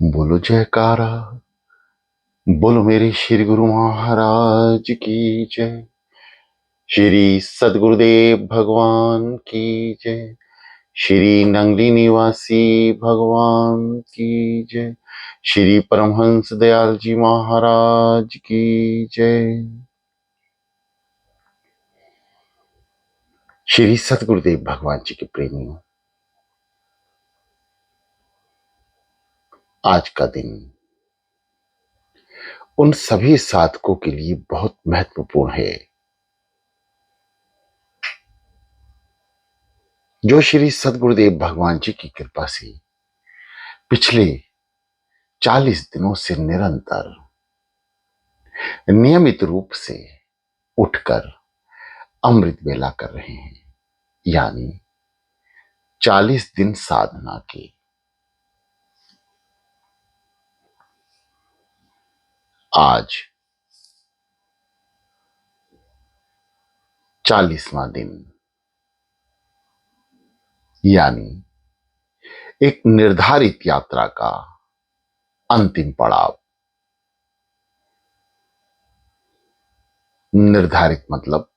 बोलो जयकारा। बोलो मेरे श्री गुरु महाराज की जय। श्री सद्गुरुदेव भगवान की जय। श्री नंगली निवासी भगवान की जय। श्री परमहंस दयाल जी महाराज की जय। श्री सद्गुरुदेव भगवान जी के प्रेमियों, आज का दिन उन सभी साधकों के लिए बहुत महत्वपूर्ण है जो श्री सद्गुरुदेव भगवान जी की कृपा से पिछले 40 दिनों से निरंतर नियमित रूप से उठकर अमृत वेला कर रहे हैं, यानी 40 दिन साधना के। आज 40वां दिन, यानी एक निर्धारित यात्रा का अंतिम पड़ाव। निर्धारित मतलब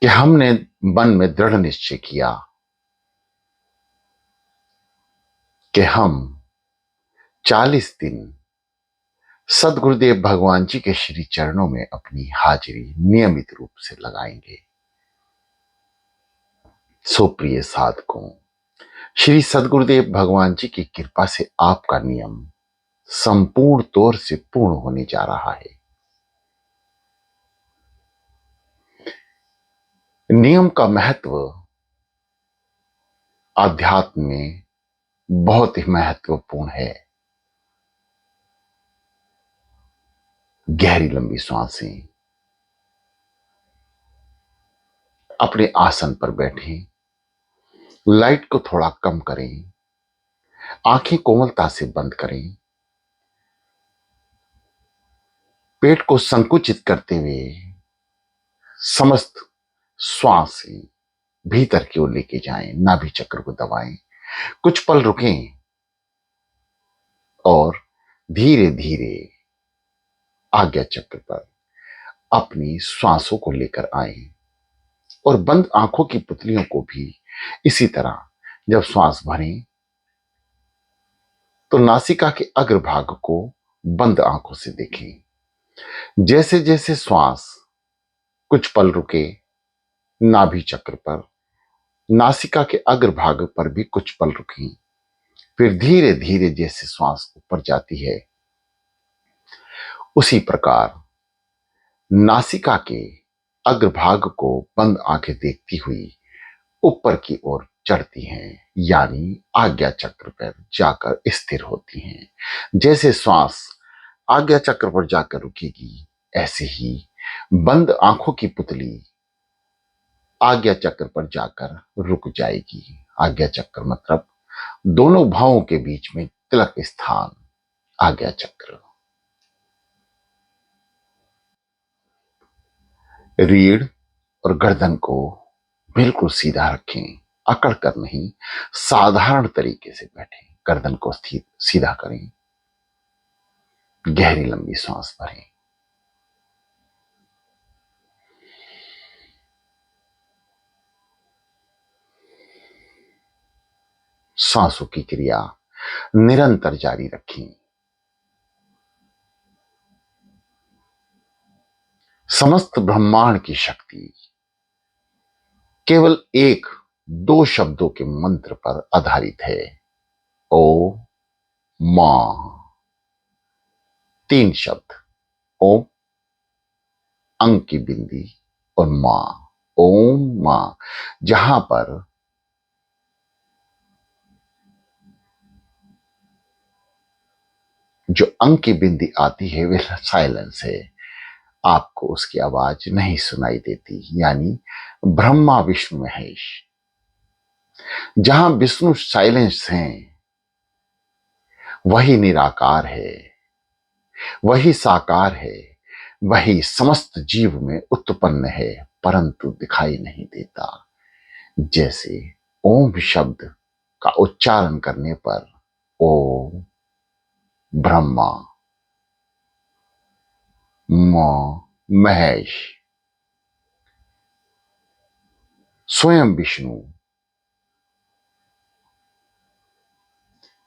कि हमने मन में दृढ़ निश्चय किया कि हम 40 दिन सद्गुरुदेव भगवान जी के श्री चरणों में अपनी हाजिरी नियमित रूप से लगाएंगे। सो प्रिय साधकों, श्री सद्गुरुदेव भगवान जी की कृपा से आपका नियम संपूर्ण तौर से पूर्ण होने जा रहा है। नियम का महत्व आध्यात्म में बहुत ही महत्वपूर्ण है। गहरी लंबी सांसें, अपने आसन पर बैठें, लाइट को थोड़ा कम करें, आंखें कोमलता से बंद करें, पेट को संकुचित करते हुए समस्त श्वास भीतर की ओर लेके जाएं, नाभि चक्र को दबाएं, कुछ पल रुकें और धीरे धीरे आज्ञा चक्र पर अपनी श्वासों को लेकर आए और बंद आंखों की पुतलियों को भी इसी तरह जब श्वास भरें तो नासिका के अग्रभाग को बंद आंखों से देखें। जैसे जैसे श्वास कुछ पल रुके नाभि चक्र पर, नासिका के अग्रभाग पर भी कुछ पल रुके, फिर धीरे धीरे जैसे श्वास ऊपर जाती है उसी प्रकार नासिका के अग्रभाग को बंद आंखें देखती हुई ऊपर की ओर चढ़ती हैं, यानी आज्ञा चक्र पर जाकर स्थिर होती हैं। जैसे श्वास आज्ञा चक्र पर जाकर रुकेगी, ऐसे ही बंद आंखों की पुतली आज्ञा चक्र पर जाकर रुक जाएगी। आज्ञा चक्र मतलब दोनों भावों के बीच में तिलक स्थान, आज्ञा चक्र। रीढ़ और गर्दन को बिल्कुल सीधा रखें, अकड़ कर नहीं, साधारण तरीके से बैठें। गर्दन को सीधा करें, गहरी लंबी सांस भरें। सांसों की क्रिया निरंतर जारी रखें। समस्त ब्रह्मांड की शक्ति केवल एक दो शब्दों के मंत्र पर आधारित है। ओ मां, 3 शब्द, ओम, अंग की बिंदी और मां। ओम मां, जहां पर जो अंग की बिंदी आती है वह साइलेंस है, आपको उसकी आवाज नहीं सुनाई देती, यानी ब्रह्मा विष्णु महेश। जहां विष्णु साइलेंस हैं वही निराकार है, वही साकार है, वही समस्त जीव में उत्पन्न है परंतु दिखाई नहीं देता। जैसे ओम शब्द का उच्चारण करने पर ओ ब्रह्मा, म महेश, स्वयं विष्णु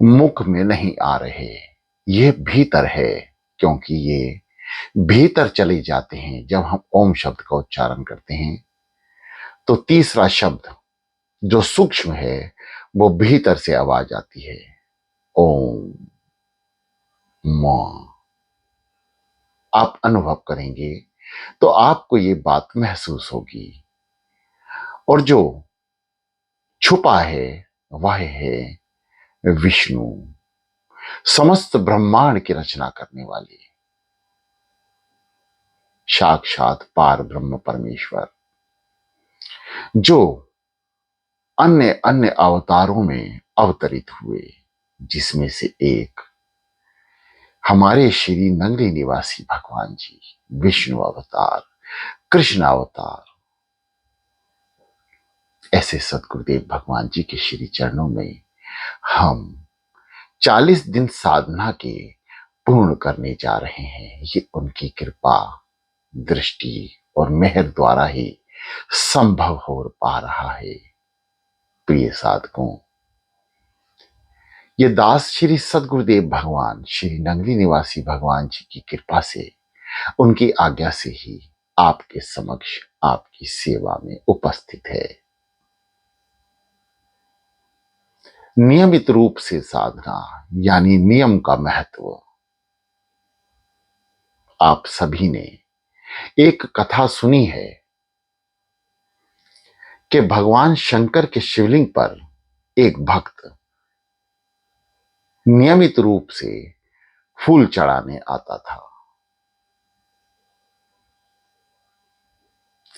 मुख में नहीं आ रहे। ये भीतर है, क्योंकि ये भीतर चले जाते हैं। जब हम ओम शब्द का उच्चारण करते हैं तो तीसरा शब्द जो सूक्ष्म है वो भीतर से आवाज आती है, ओम म। आप अनुभव करेंगे तो आपको ये बात महसूस होगी। और जो छुपा है वह है विष्णु, समस्त ब्रह्मांड की रचना करने वाले साक्षात पार ब्रह्म परमेश्वर, जो अन्य अन्य अवतारों में अवतरित हुए, जिसमें से एक हमारे श्री नगरी निवासी भगवान जी विष्णु अवतार, कृष्ण अवतार। ऐसे सदगुरुदेव भगवान जी के श्री चरणों में हम 40 दिन साधना के पूर्ण करने जा रहे हैं। ये उनकी कृपा, दृष्टि और मेहर द्वारा ही संभव हो पा रहा है। प्रिय साधकों, ये दास श्री सदगुरुदेव भगवान श्री नगरी निवासी भगवान जी की कृपा से, उनकी आज्ञा से ही आपके समक्ष आपकी सेवा में उपस्थित है। नियमित रूप से साधना यानी नियम का महत्व। आप सभी ने एक कथा सुनी है कि भगवान शंकर के शिवलिंग पर एक भक्त नियमित रूप से फूल चढ़ाने आता था।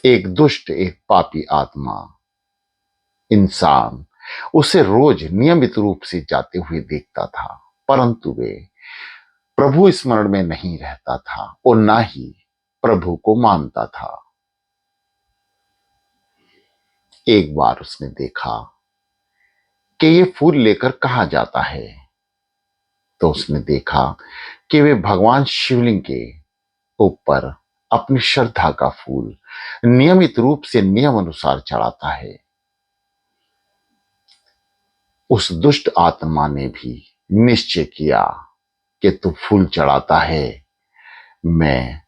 एक दुष्ट, एक पापी आत्मा, इंसान उसे रोज नियमित रूप से जाते हुए देखता था, परंतु वे प्रभु स्मरण में नहीं रहता था और ना ही प्रभु को मानता था। एक बार उसने देखा कि ये फूल लेकर कहां जाता है, तो उसने देखा कि वे भगवान शिवलिंग के ऊपर अपनी श्रद्धा का फूल नियमित रूप से नियम अनुसार चढ़ाता है। उस दुष्ट आत्मा ने भी निश्चय किया कि तू फूल चढ़ाता है, मैं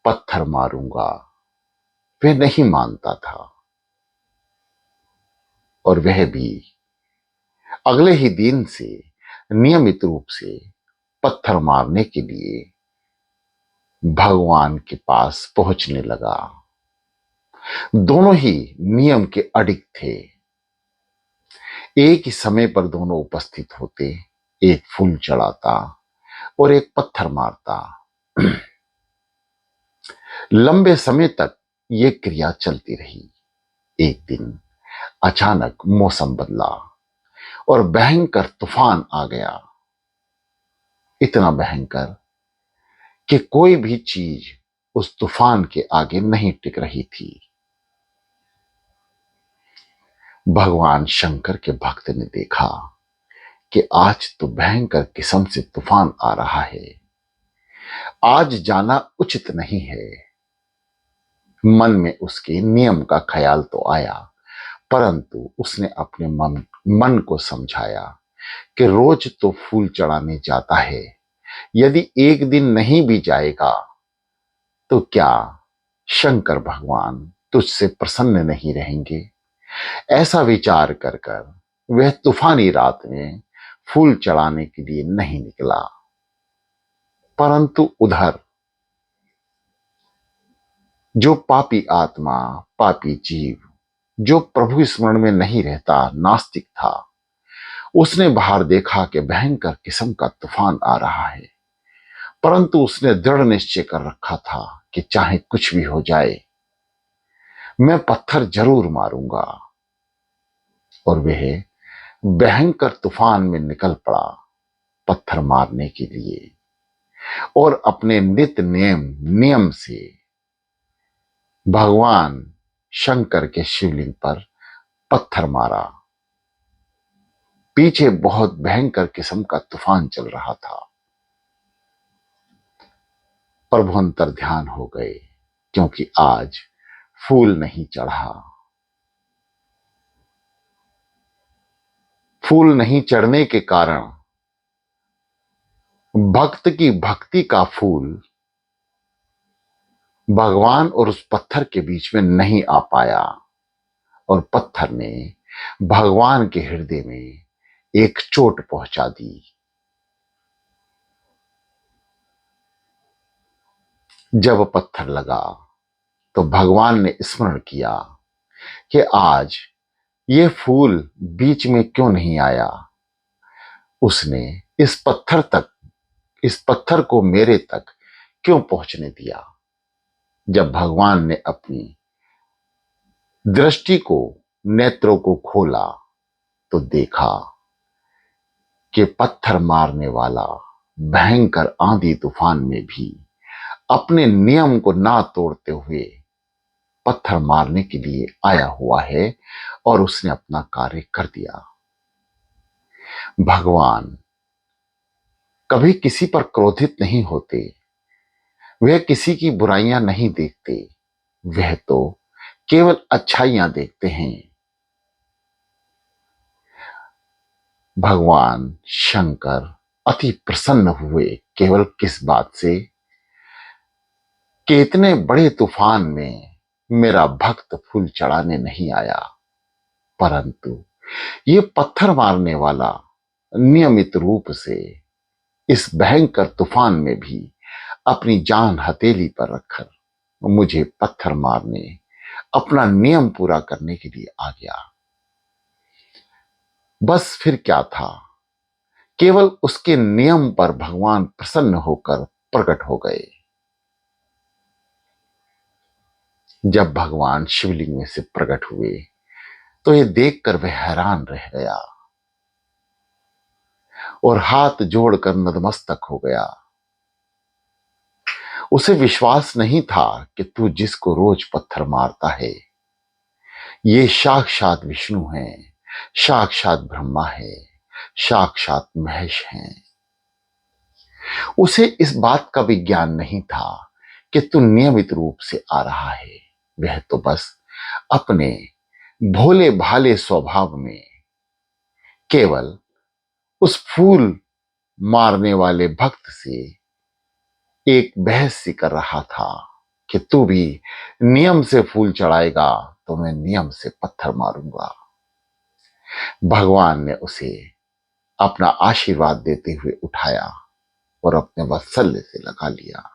पत्थर मारूंगा। वह नहीं मानता था और वह भी अगले ही दिन से नियमित रूप से पत्थर मारने के लिए भगवान के पास पहुंचने लगा। दोनों ही नियम के अडिग थे। एक ही समय पर दोनों उपस्थित होते, एक फूल चढ़ाता और एक पत्थर मारता। लंबे समय तक यह क्रिया चलती रही। एक दिन अचानक मौसम बदला और भयंकर तूफान आ गया। इतना भयंकर कि कोई भी चीज उस तूफान के आगे नहीं टिक रही थी। भगवान शंकर के भक्त ने देखा कि आज तो भयंकर किस्म से तूफान आ रहा है, आज जाना उचित नहीं है। मन में उसके नियम का ख्याल तो आया, परंतु उसने अपने मन को समझाया कि रोज तो फूल चढ़ाने जाता है, यदि एक दिन नहीं भी जाएगा तो क्या शंकर भगवान तुझसे प्रसन्न नहीं रहेंगे। ऐसा विचार कर कर वह तूफानी रात में फूल चढ़ाने के लिए नहीं निकला। परंतु उधर जो पापी आत्मा, पापी जीव, जो प्रभु स्मरण में नहीं रहता, नास्तिक था, उसने बाहर देखा कि भयंकर किस्म का तूफान आ रहा है, परंतु उसने दृढ़ निश्चय कर रखा था कि चाहे कुछ भी हो जाए मैं पत्थर जरूर मारूंगा। और वह भयंकर तूफान में निकल पड़ा पत्थर मारने के लिए और अपने नित्य नियम से भगवान शंकर के शिवलिंग पर पत्थर मारा। पीछे बहुत भयंकर किस्म का तूफान चल रहा था। प्रभु अंतर ध्यान हो गए, क्योंकि आज फूल नहीं चढ़ा। फूल नहीं चढ़ने के कारण भक्त की भक्ति का फूल भगवान और उस पत्थर के बीच में नहीं आ पाया, और पत्थर ने भगवान के हृदय में एक चोट पहुंचा दी। जब पत्थर लगा तो भगवान ने स्मरण किया कि आज ये फूल बीच में क्यों नहीं आया। उसने इस पत्थर को मेरे तक क्यों पहुंचने दिया। जब भगवान ने अपनी दृष्टि को, नेत्रों को खोला तो देखा कि पत्थर मारने वाला भयंकर आंधी तूफान में भी अपने नियम को ना तोड़ते हुए पत्थर मारने के लिए आया हुआ है, और उसने अपना कार्य कर दिया। भगवान कभी किसी पर क्रोधित नहीं होते, वह किसी की बुराइयां नहीं देखते, वह तो केवल अच्छाइयां देखते हैं। भगवान शंकर अति प्रसन्न हुए केवल किस बात से कि इतने बड़े तूफान में मेरा भक्त फूल चढ़ाने नहीं आया, परंतु ये पत्थर मारने वाला नियमित रूप से इस भयंकर तूफान में भी अपनी जान हथेली पर रखकर मुझे पत्थर मारने, अपना नियम पूरा करने के लिए आ गया। बस फिर क्या था, केवल उसके नियम पर भगवान प्रसन्न होकर प्रकट हो गए। जब भगवान शिवलिंग में से प्रकट हुए तो ये देखकर वह हैरान रह गया और हाथ जोड़कर नतमस्तक हो गया। उसे विश्वास नहीं था कि तू जिसको रोज पत्थर मारता है ये साक्षात विष्णु है, साक्षात ब्रह्मा है, साक्षात महेश हैं। उसे इस बात का भी ज्ञान नहीं था कि तू नियमित रूप से आ रहा है। वह तो बस अपने भोले भाले स्वभाव में केवल उस फूल मारने वाले भक्त से एक बहस सी कर रहा था कि तू भी नियम से फूल चढ़ाएगा तो मैं नियम से पत्थर मारूंगा। भगवान ने उसे अपना आशीर्वाद देते हुए उठाया और अपने वात्सल्य से लगा लिया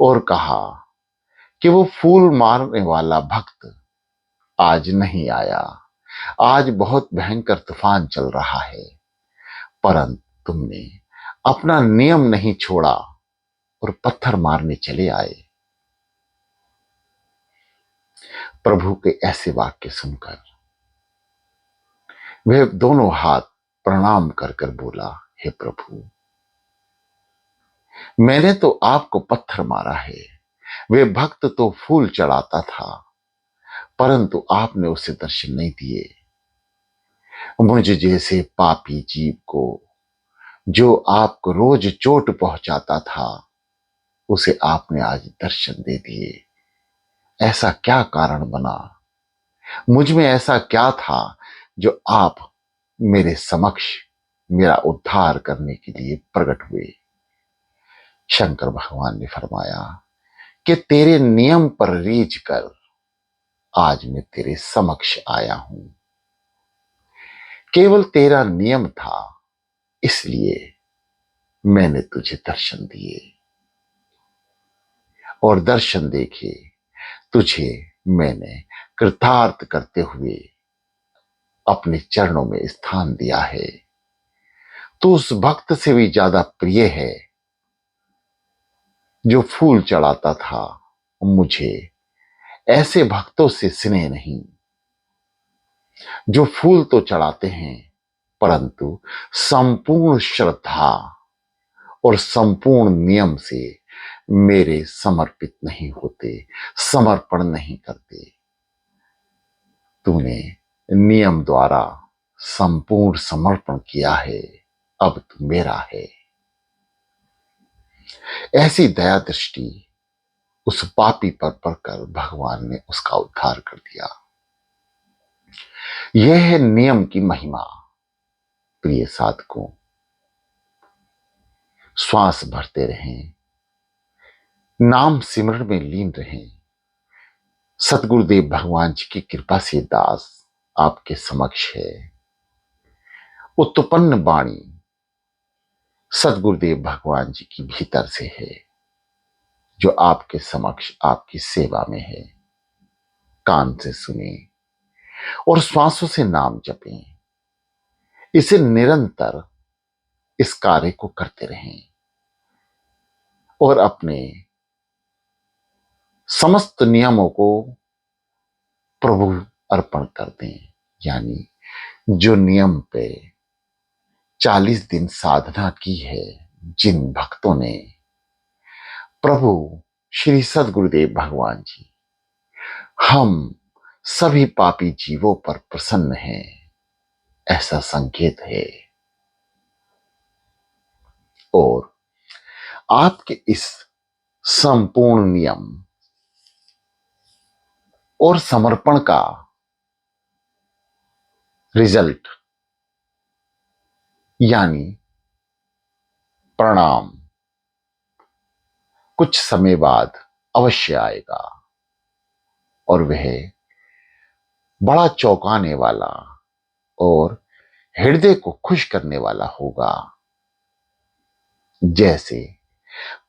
और कहा कि वो फूल मारने वाला भक्त आज नहीं आया। आज बहुत भयंकर तूफान चल रहा है, परंतु तुमने अपना नियम नहीं छोड़ा और पत्थर मारने चले आए। प्रभु के ऐसे वाक्य सुनकर वह दोनों हाथ प्रणाम कर कर बोला, हे प्रभु, मैंने तो आपको पत्थर मारा है, वे भक्त तो फूल चढ़ाता था, परंतु आपने उसे दर्शन नहीं दिए। मुझ जैसे पापी जीव को जो आपको रोज चोट पहुंचाता था उसे आपने आज दर्शन दे दिए। ऐसा क्या कारण बना, मुझ में ऐसा क्या था जो आप मेरे समक्ष मेरा उद्धार करने के लिए प्रकट हुए। शंकर भगवान ने फरमाया कि तेरे नियम पर रीझ कर आज मैं तेरे समक्ष आया हूं। केवल तेरा नियम था, इसलिए मैंने तुझे दर्शन दिए, और दर्शन देखे तुझे मैंने कृतार्थ करते हुए अपने चरणों में स्थान दिया है। तो उस भक्त से भी ज्यादा प्रिय है जो फूल चढ़ाता था। मुझे ऐसे भक्तों से स्नेह नहीं जो फूल तो चढ़ाते हैं परंतु संपूर्ण श्रद्धा और संपूर्ण नियम से मेरे समर्पित नहीं होते, समर्पण नहीं करते। तूने नियम द्वारा संपूर्ण समर्पण किया है, अब तू मेरा है। ऐसी दया दृष्टि उस पापी पर पड़कर भगवान ने उसका उद्धार कर दिया। यह है नियम की महिमा। प्रिय साधकों, श्वास भरते रहें, नाम सिमरण में लीन रहें। सतगुरुदेव भगवान जी की कृपा से दास आपके समक्ष है। उत्पन्न वाणी सतगुरुदेव भगवान जी की भीतर से है, जो आपके समक्ष आपकी सेवा में है। कान से सुने और श्वासों से नाम जपें। इसे निरंतर इस कार्य को करते रहें और अपने समस्त नियमों को प्रभु अर्पण कर दें। यानी जो नियम पे 40 दिन साधना की है, जिन भक्तों ने, प्रभु श्री सद्गुरुदेव भगवान जी हम सभी पापी जीवों पर प्रसन्न हैं, ऐसा संकेत है। और आपके इस संपूर्ण नियम और समर्पण का रिजल्ट यानी प्रणाम कुछ समय बाद अवश्य आएगा, और वह बड़ा चौंकाने वाला और हृदय को खुश करने वाला होगा। जैसे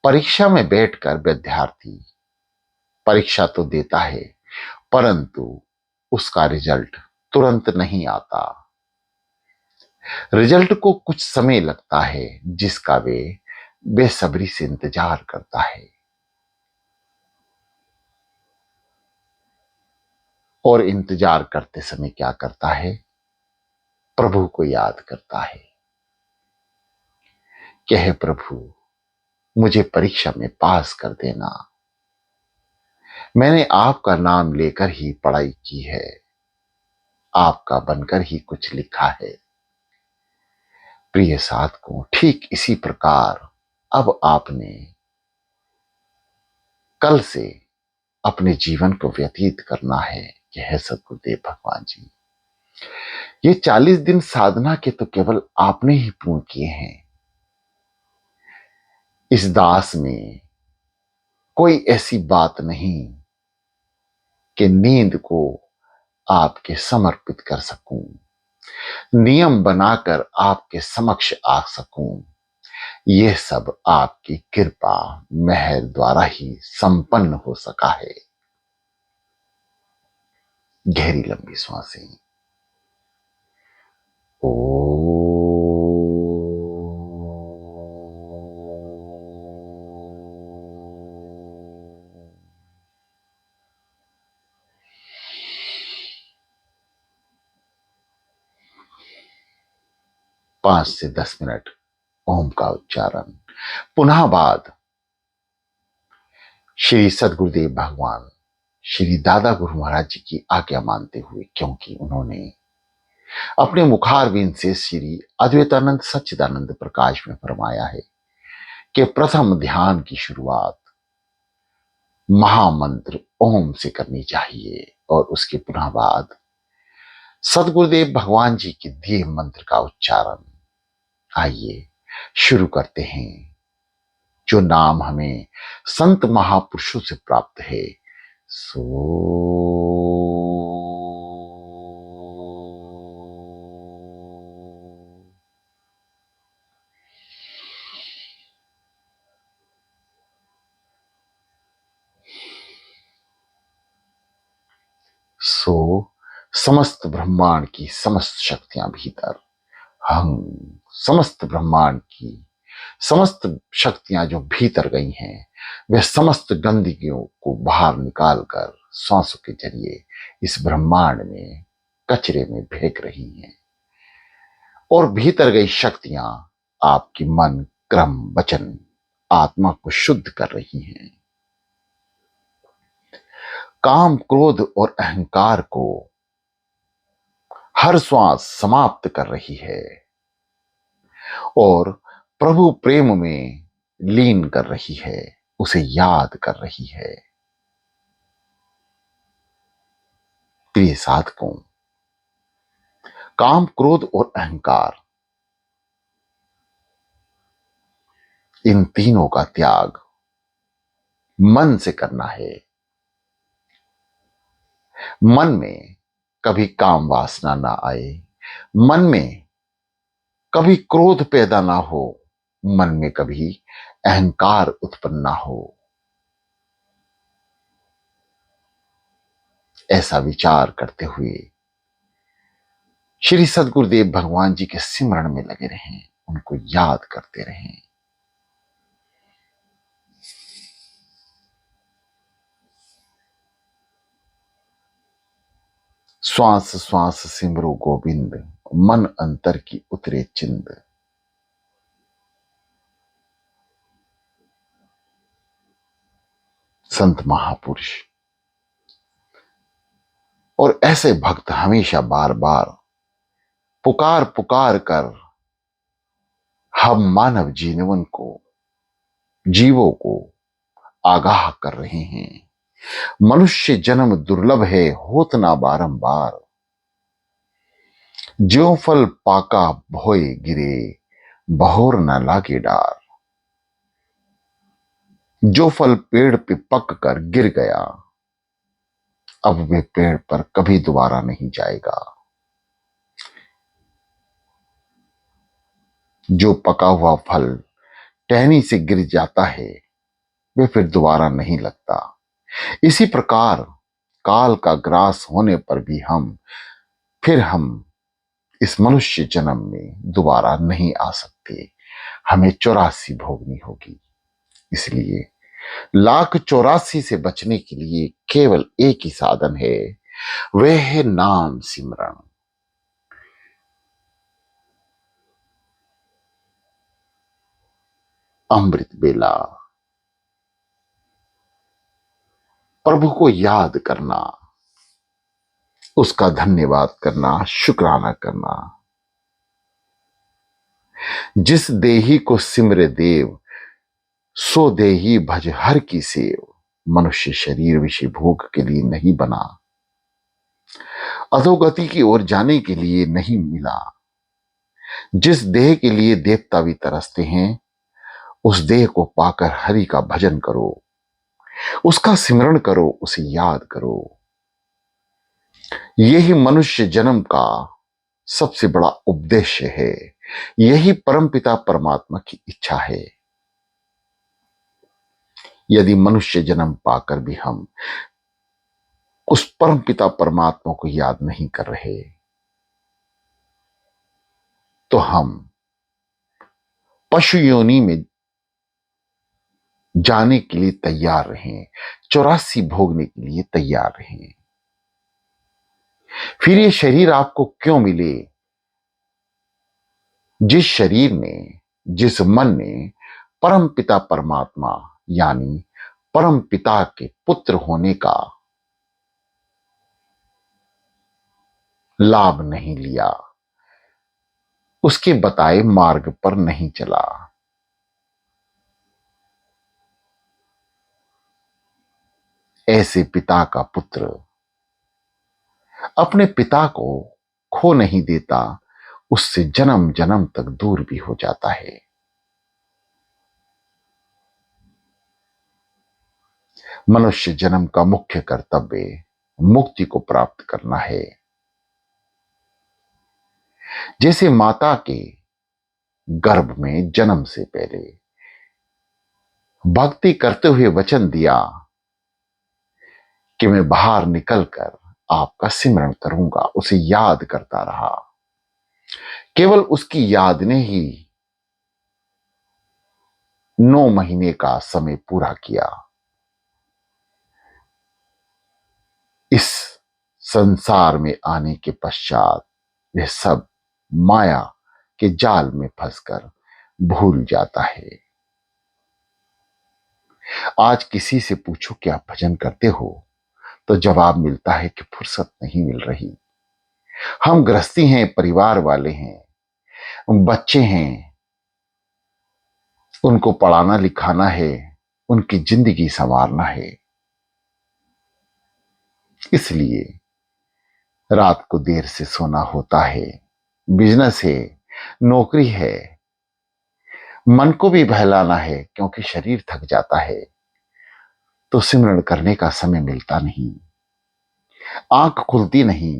परीक्षा में बैठकर विद्यार्थी परीक्षा तो देता है, परंतु उसका रिजल्ट तुरंत नहीं आता। रिजल्ट को कुछ समय लगता है, जिसका वे बेसब्री से इंतजार करता है। और इंतजार करते समय क्या करता है? प्रभु को याद करता है कि हे प्रभु, मुझे परीक्षा में पास कर देना। मैंने आपका नाम लेकर ही पढ़ाई की है, आपका बनकर ही कुछ लिखा है। प्रिय साधकों, ठीक इसी प्रकार अब आपने कल से अपने जीवन को व्यतीत करना है कि हे सद्गुरुदेव भगवान जी, ये 40 दिन साधना के तो केवल आपने ही पूर्ण किए हैं। इस दास में कोई ऐसी बात नहीं कि नींद को आपके समर्पित कर सकूं, नियम बनाकर आपके समक्ष आ सकूं। यह सब आपकी कृपा मेहर द्वारा ही संपन्न हो सका है। गहरी लंबी सांसें। ओ 5 से 10 मिनट ओम का उच्चारण। पुनः बाद श्री सद्गुरुदेव भगवान श्री दादा गुरु महाराज जी की आज्ञा मानते हुए, क्योंकि उन्होंने अपने मुखारविंद से श्री अद्वैतानंद सच्चिदानंद प्रकाश में फरमाया है कि प्रथम ध्येन की शुरुआत महामंत्र ओम से करनी चाहिए, और उसके पुनः बाद सद्गुरुदेव भगवान जी के दिए मंत्र का उच्चारण। आइए शुरू करते हैं। जो नाम हमें संत महापुरुषों से प्राप्त है, सो समस्त ब्रह्मांड की समस्त शक्तियां भीतर, हम समस्त ब्रह्मांड की समस्त शक्तियां जो भीतर गई हैं, वे समस्त गंदगियों को बाहर निकालकर सांसों के जरिए इस ब्रह्मांड में कचरे में फेंक रही हैं। और भीतर गई शक्तियां आपकी मन, क्रम, वचन, आत्मा को शुद्ध कर रही हैं। काम, क्रोध और अहंकार को हर श्वास समाप्त कर रही है और प्रभु प्रेम में लीन कर रही है, उसे याद कर रही है। प्रिय साधकों, काम, क्रोध और अहंकार, इन तीनों का त्याग मन से करना है। मन में कभी काम वासना ना आए, मन में कभी क्रोध पैदा ना हो, मन में कभी अहंकार उत्पन्न ना हो। ऐसा विचार करते हुए श्री सद्गुरुदेव भगवान जी के सिमरण में लगे रहें, उनको याद करते रहें। श्वास श्वास सिमरो गोविंद, मन अंतर की उतरे चिंद। संत महापुरुष और ऐसे भक्त हमेशा बार बार पुकार पुकार कर हम मानव जीवों को आगाह कर रहे हैं। मनुष्य जन्म दुर्लभ है, होत ना बारंबार। ज्यों फल पाका भोय गिरे, बहोर न लागे डार। जो फल पेड़ पे पक कर गिर गया, अब वे पेड़ पर कभी दोबारा नहीं जाएगा। जो पका हुआ फल टहनी से गिर जाता है, वे फिर दोबारा नहीं लगता। इसी प्रकार काल का ग्रास होने पर भी हम इस मनुष्य जन्म में दोबारा नहीं आ सकते। हमें 84 भोगनी होगी। इसलिए लाख 84 से बचने के लिए केवल एक ही साधन है, वह है नाम सिमरन। अमृत बेला प्रभु को याद करना, उसका धन्यवाद करना, शुक्राना करना। जिस देही को सिमरे देव, सो देही भज हर की सेव। मनुष्य शरीर विषय भोग के लिए नहीं बना, अधोगति की ओर जाने के लिए नहीं मिला। जिस देह के लिए देवता भी तरसते हैं, उस देह को पाकर हरि का भजन करो, उसका सिमरण करो, उसे याद करो। यही मनुष्य जन्म का सबसे बड़ा उपदेश है। यही परमपिता परमात्मा की इच्छा है। यदि मनुष्य जन्म पाकर भी हम उस परमपिता परमात्मा को याद नहीं कर रहे, तो हम पशु योनि में जाने के लिए तैयार रहें, 84 भोगने के लिए तैयार रहें। फिर ये शरीर आपको क्यों मिले? जिस शरीर ने, जिस मन ने परम पिता परमात्मा यानी परम पिता के पुत्र होने का लाभ नहीं लिया, उसके बताए मार्ग पर नहीं चला, ऐसे पिता का पुत्र अपने पिता को खो नहीं देता, उससे जन्म जन्म तक दूर भी हो जाता है। मनुष्य जन्म का मुख्य कर्तव्य मुक्ति को प्राप्त करना है। जैसे माता के गर्भ में जन्म से पहले भक्ति करते हुए वचन दिया कि मैं बाहर निकलकर आपका सिमरण करूंगा, उसे याद करता रहा। केवल उसकी याद ने ही 9 महीने का समय पूरा किया। इस संसार में आने के पश्चात वह सब माया के जाल में फंसकर भूल जाता है। आज किसी से पूछो कि आप भजन करते हो, तो जवाब मिलता है कि फुर्सत नहीं मिल रही। हम गृहस्थी हैं, परिवार वाले हैं, बच्चे हैं, उनको पढ़ाना लिखाना है, उनकी जिंदगी संवारना है। इसलिए रात को देर से सोना होता है। बिजनेस है, नौकरी है, मन को भी बहलाना है क्योंकि शरीर थक जाता है तो सिमरण करने का समय मिलता नहीं, आंख खुलती नहीं।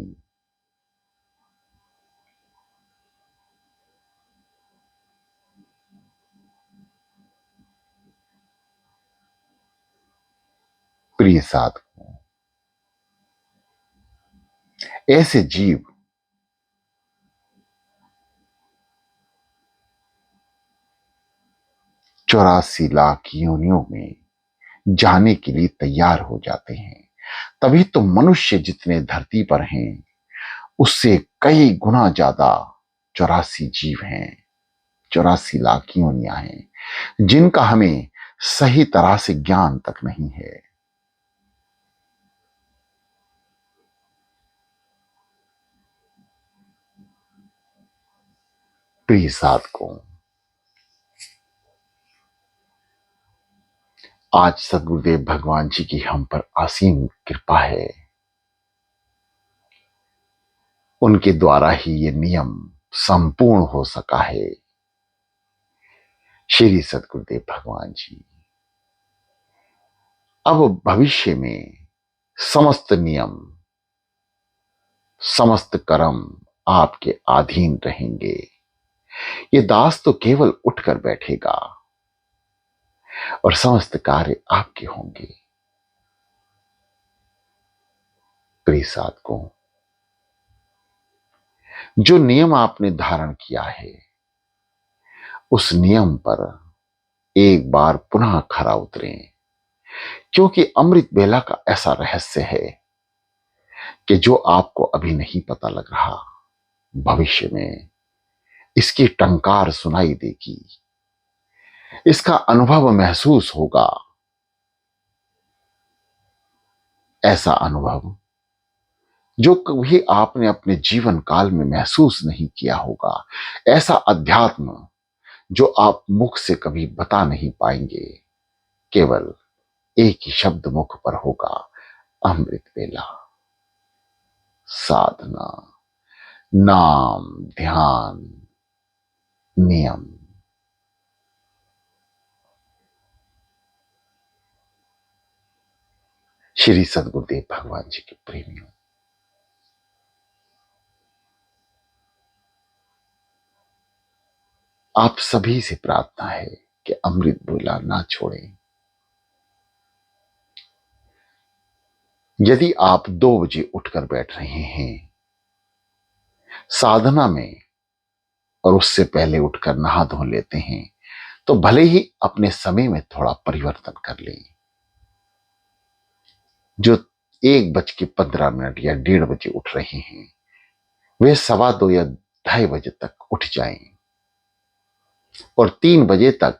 प्रिय साधकों, ऐसे जीव 84 लाख योनियों में जाने के लिए तैयार हो जाते हैं। तभी तो मनुष्य जितने धरती पर हैं उससे कई गुना ज्यादा 84 जीव हैं, 84 लाख योनियां हैं जिनका हमें सही तरह से ज्ञान तक नहीं है। प्रिय साधकों, आज सदगुरुदेव भगवान जी की हम पर असीम कृपा है। उनके द्वारा ही ये नियम संपूर्ण हो सका है। श्री सदगुरुदेव भगवान जी अब भविष्य में समस्त नियम, समस्त कर्म आपके अधीन रहेंगे। ये दास तो केवल उठकर बैठेगा और समस्त कार्य आपके होंगे। प्रिय साधकों, जो नियम आपने धारण किया है उस नियम पर एक बार पुनः खरा उतरें, क्योंकि अमृत बेला का ऐसा रहस्य है कि जो आपको अभी नहीं पता लग रहा, भविष्य में इसकी टंकार सुनाई देगी, इसका अनुभव महसूस होगा। ऐसा अनुभव जो कभी आपने अपने जीवन काल में महसूस नहीं किया होगा, ऐसा अध्यात्म जो आप मुख से कभी बता नहीं पाएंगे। केवल एक ही शब्द मुख पर होगा, अमृत बेला। साधना, नाम, ध्यान, नियम। श्री सदगुरुदेव भगवान जी के प्रेमियों, आप सभी से प्रार्थना है कि अमृत बेला ना छोड़ें। यदि आप 2 बजे उठकर बैठ रहे हैं साधना में और उससे पहले उठकर नहा धो लेते हैं, तो भले ही अपने समय में थोड़ा परिवर्तन कर लें। जो 1:15 या 1:30 उठ रहे हैं वे 2:15 या 2:30 तक उठ जाएं और 3 बजे तक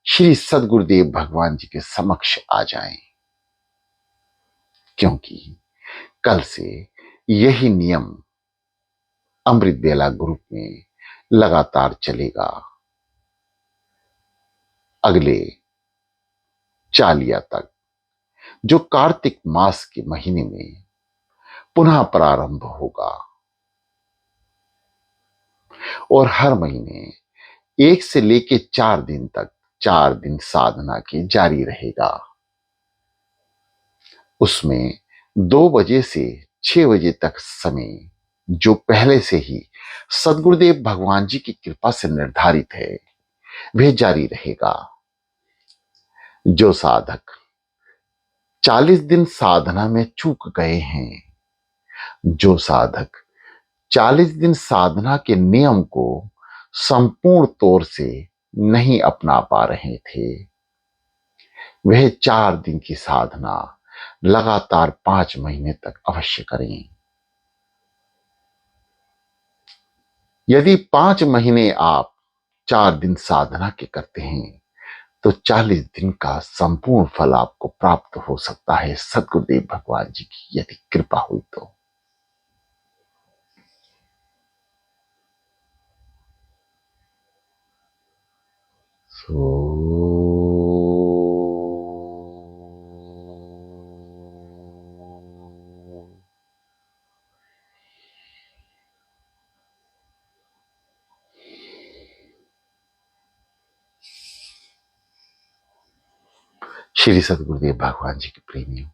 श्री सदगुरुदेव भगवान जी के समक्ष आ जाएं, क्योंकि कल से यही नियम अमृत बेला ग्रुप में लगातार चलेगा। अगले चालिया तक, जो कार्तिक मास के महीने में पुनः प्रारंभ होगा और हर महीने 1 से लेके 4 दिन तक 4 दिन साधना की जारी रहेगा। उसमें 2 बजे से 6 बजे तक समय जो पहले से ही सदगुरुदेव भगवान जी की कृपा से निर्धारित है वह जारी रहेगा। जो साधक 40 दिन साधना में चूक गए हैं, जो साधक 40 दिन साधना के नियम को संपूर्ण तौर से नहीं अपना पा रहे थे, वह 4 दिन की साधना लगातार 5 महीने तक अवश्य करें। यदि 5 महीने आप 4 दिन साधना के करते हैं तो 40 दिन का संपूर्ण फल आपको प्राप्त हो सकता है, सदगुरुदेव भगवान जी की यदि कृपा हुई तो। सो श्री सदगुरुदेव भगवान जी के प्रेमियों,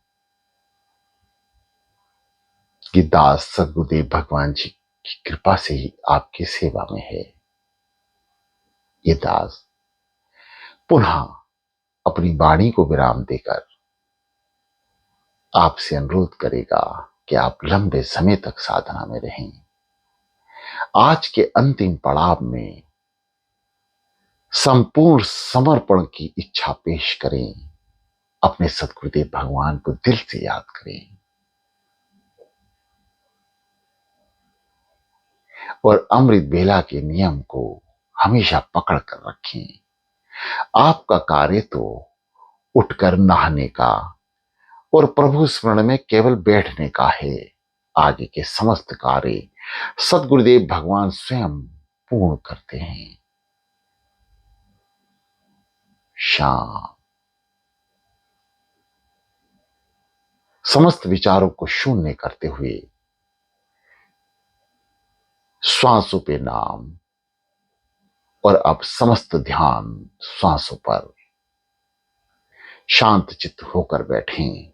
ये दास सदगुरुदेव भगवान जी की कृपा से ही आपकी सेवा में है। ये दास पुनः अपनी वाणी को विराम देकर आपसे अनुरोध करेगा कि आप लंबे समय तक साधना में रहें। आज के अंतिम पड़ाव में संपूर्ण समर्पण की इच्छा पेश करें। अपने सदगुरुदेव भगवान को दिल से याद करें और अमृत बेला के नियम को हमेशा पकड़ कर रखें। आपका कार्य तो उठकर नहाने का और प्रभु स्मरण में केवल बैठने का है। आगे के समस्त कार्य सदगुरुदेव भगवान स्वयं पूर्ण करते हैं। शाम समस्त विचारों को शून्य करते हुए श्वासों पे नाम और अब समस्त ध्यान श्वासों पर। शांत चित्त होकर बैठें।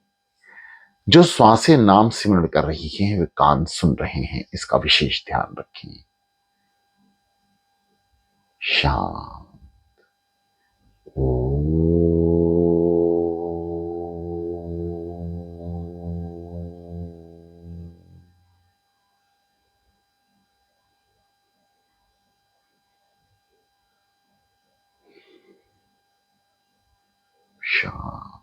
जो श्वासें नाम सिमरण कर रही हैं वे कान सुन रहे हैं, इसका विशेष ध्यान रखें। शांत। शांत।